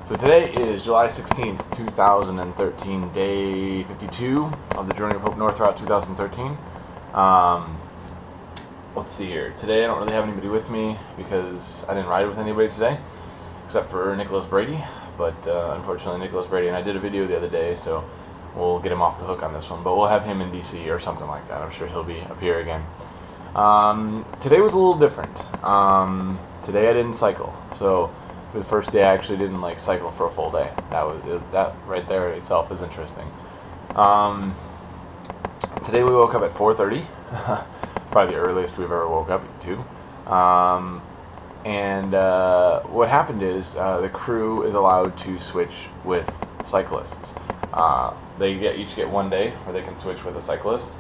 So today is July 16th, 2013, day 52 of the Journey of Hope North Route 2013. Let's see here. Today I don't really have anybody with me because I didn't ride with anybody today, except for Nicholas Brady. But unfortunately, Nicholas Brady and I did a video the other day, so we'll get him off the hook on this one. But we'll have him in DC or something like that. I'm sure he'll be up here again. Today was a little different. Today I didn't cycle, so for the first day I actually didn't cycle for a full day. That right there itself is interesting. Today we woke up at 4:30, probably the earliest we've ever woke up to. What happened is the crew is allowed to switch with cyclists. They each get one day where they can switch with a cyclist.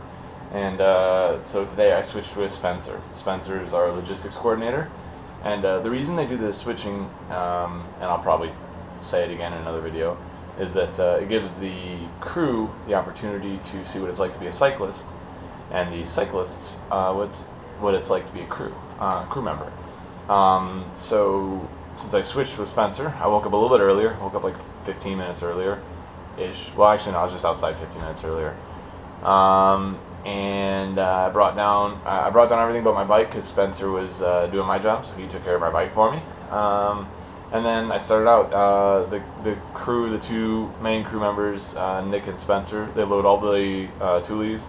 And so today I switched with Spencer. Spencer is our logistics coordinator. And the reason they do the switching, and I'll probably say it again in another video, is that it gives the crew the opportunity to see what it's like to be a cyclist, and the cyclists what it's like to be a crew member. So since I switched with Spencer, I woke up a little bit earlier. Woke up like 15 minutes earlier-ish. Well, actually, no, I was just outside 15 minutes earlier. And I brought down everything but my bike because Spencer was doing my job, so he took care of my bike for me. And then I started out. The crew, the two main crew members, Nick and Spencer, they load all the toolies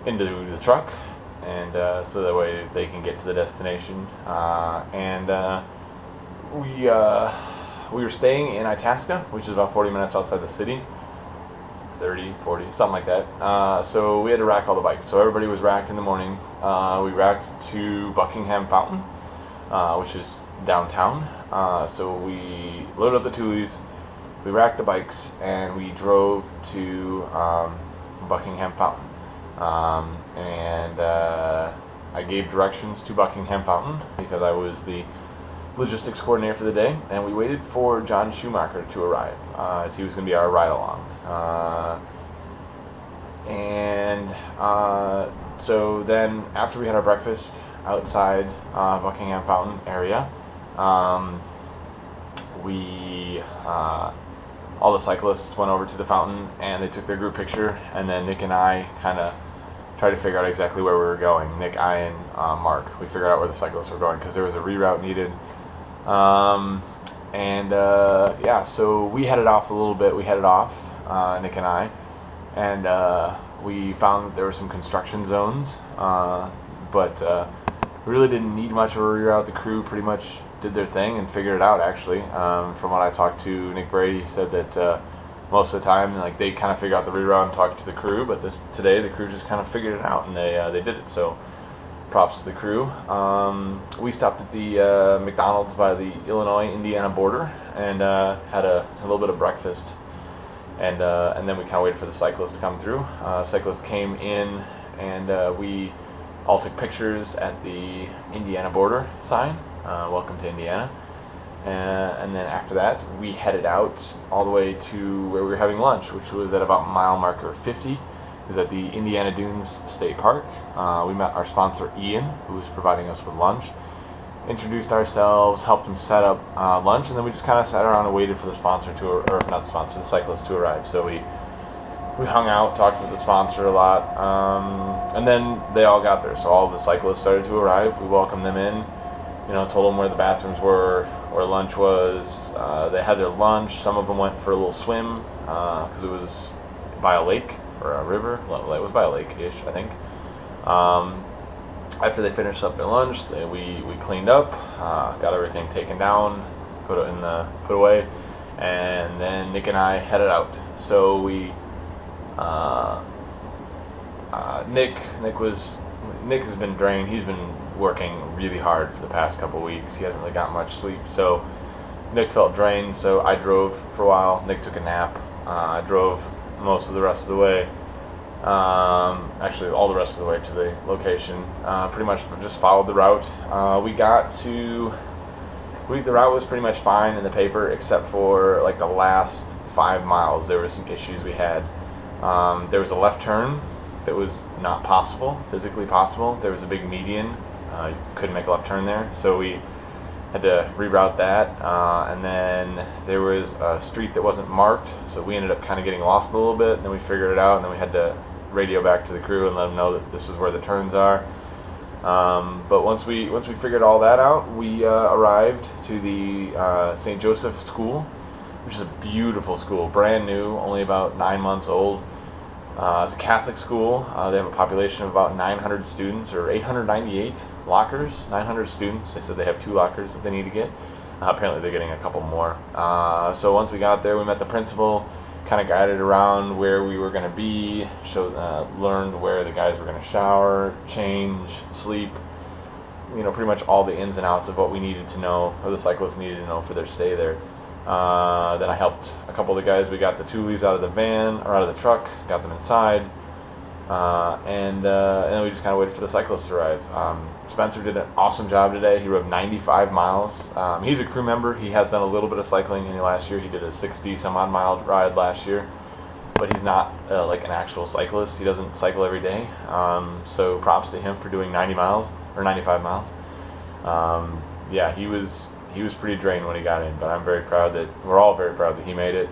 into the truck, and so that way they can get to the destination. We were staying in Itasca, which is about 40 minutes outside the city. 30, 40, something like that. So we had to rack all the bikes. So everybody was racked in the morning. We racked to Buckingham Fountain, which is downtown. So we loaded up the toolies, we racked the bikes, and we drove to Buckingham Fountain. I gave directions to Buckingham Fountain because I was the logistics coordinator for the day, and we waited for John Schumacher to arrive, as he was going to be our ride-along. So then after we had our breakfast outside Buckingham Fountain area, all the cyclists went over to the fountain and they took their group picture, and then Nick and I kind of tried to figure out exactly where we were going. Nick, I, and Mark, we figured out where the cyclists were going because there was a reroute needed. So we headed off a little bit. We headed off, Nick and I, and we found that there were some construction zones, but we really didn't need much of a reroute. The crew pretty much did their thing and figured it out, actually. From what I talked to Nick Brady, he said that most of the time they kind of figure out the reroute and talk to the crew, but today the crew just kind of figured it out, and they did it. So props to the crew. We stopped at the McDonald's by the Illinois-Indiana border and had a little bit of breakfast, and then we kind of waited for the cyclists to come through. Cyclists came in, and we all took pictures at the Indiana border sign, welcome to Indiana. And then after that, we headed out all the way to where we were having lunch, which was at about mile marker 50. It was at the Indiana Dunes State Park. We met our sponsor Ian, who was providing us with lunch, introduced ourselves, helped him set up lunch, and then we just kind of sat around and waited for the sponsor the cyclist to arrive. So we hung out, talked with the sponsor a lot, and then they all got there. So all the cyclists started to arrive. We welcomed them in, told them where the bathrooms were, where lunch was. They had their lunch. Some of them went for a little swim because it was by a lake or a river. Well, it was by a lake-ish, I think. After they finished up their lunch, we cleaned up, got everything taken down, put away, and then Nick and I headed out. So Nick has been drained. He's been working really hard for the past couple weeks. He hasn't really got much sleep, so Nick felt drained. So I drove for a while. Nick took a nap. I drove most of the rest of the way. Actually, all the rest of the way to the location. Pretty much just followed the route. The route was pretty much fine in the paper, except for the last 5 miles. There were some issues we had. There was a left turn that was not physically possible. There was a big median. You couldn't make a left turn there, so we had to reroute that, and then there was a street that wasn't marked, so we ended up kind of getting lost a little bit, and then we figured it out, and then we had to radio back to the crew and let them know that this is where the turns are. But once we figured all that out, we arrived to the St. Joseph School, which is a beautiful school, brand new, only about 9 months old. It's a Catholic school. They have a population of about 900 students, or 898 lockers, 900 students. They said they have 2 lockers that they need to get. Apparently they're getting a couple more. So once we got there, we met the principal, kind of guided around where we were going to be, learned where the guys were going to shower, change, sleep, pretty much all the ins and outs of what we needed to know, or the cyclists needed to know for their stay there. Then I helped a couple of the guys. We got the Thule's out of the van, or out of the truck, got them inside, and then we just kind of waited for the cyclists to arrive. Spencer did an awesome job today. He rode 95 miles. He's a crew member. He has done a little bit of cycling last year. He did a 60 some odd mile ride last year, but he's not like an actual cyclist. He doesn't cycle every day. So props to him for doing 90 miles or 95 miles. Yeah, he was pretty drained when he got in, but we're all very proud that he made it.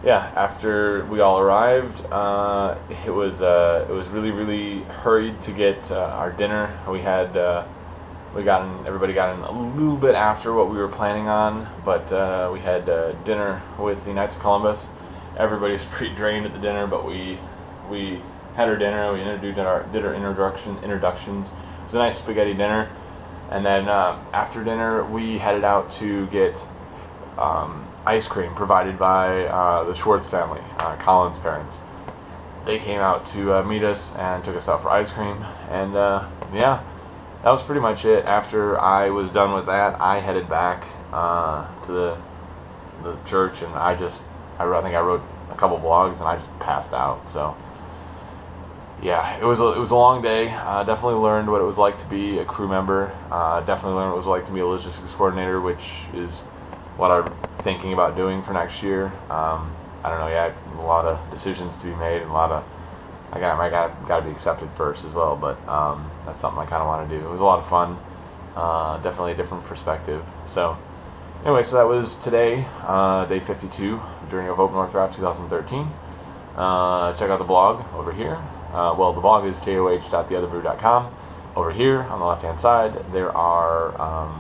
Yeah, after we all arrived, it was really hurried to get our dinner. Everybody got in a little bit after what we were planning on, but we had dinner with the Knights of Columbus. Everybody's pretty drained at the dinner, but we had our dinner. We did our introductions. It was a nice spaghetti dinner, and then after dinner we headed out to get ice cream provided by the Schwartz family, Colin's parents. They came out to meet us and took us out for ice cream, and yeah, that was pretty much it. After I was done with that, I headed back to the church, and I think I wrote a couple blogs, and I just passed out. So yeah, it was a long day. Definitely learned what it was like to be a crew member. Definitely learned what it was like to be a logistics coordinator, which is what I'm thinking about doing for next year. I don't know yet. A lot of decisions to be made, and I got to be accepted first as well. But that's something I kind of want to do. It was a lot of fun. Definitely a different perspective. So anyway, so that was today, day 52, Journey of Hope North Route 2013. Check out the blog over here. Well, the blog is joh.theotherbrew.com. Over here on the left-hand side, there are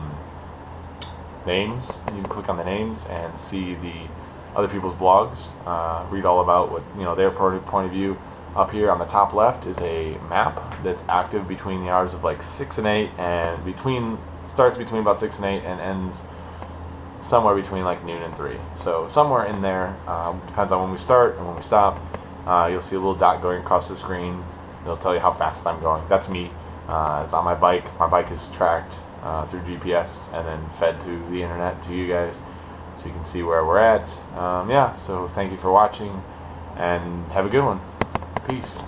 names. You can click on the names and see the other people's blogs. Read all about what their point of view. Up here on the top left is a map that's active between the hours of like 6 and 8, and starts between about 6 and 8 and ends somewhere between like noon and 3. So somewhere in there, depends on when we start and when we stop. You'll see a little dot going across the screen. It'll tell you how fast I'm going. That's me. It's on my bike. My bike is tracked through GPS and then fed to the internet to you guys, so you can see where we're at. Yeah, so thank you for watching, and have a good one. Peace.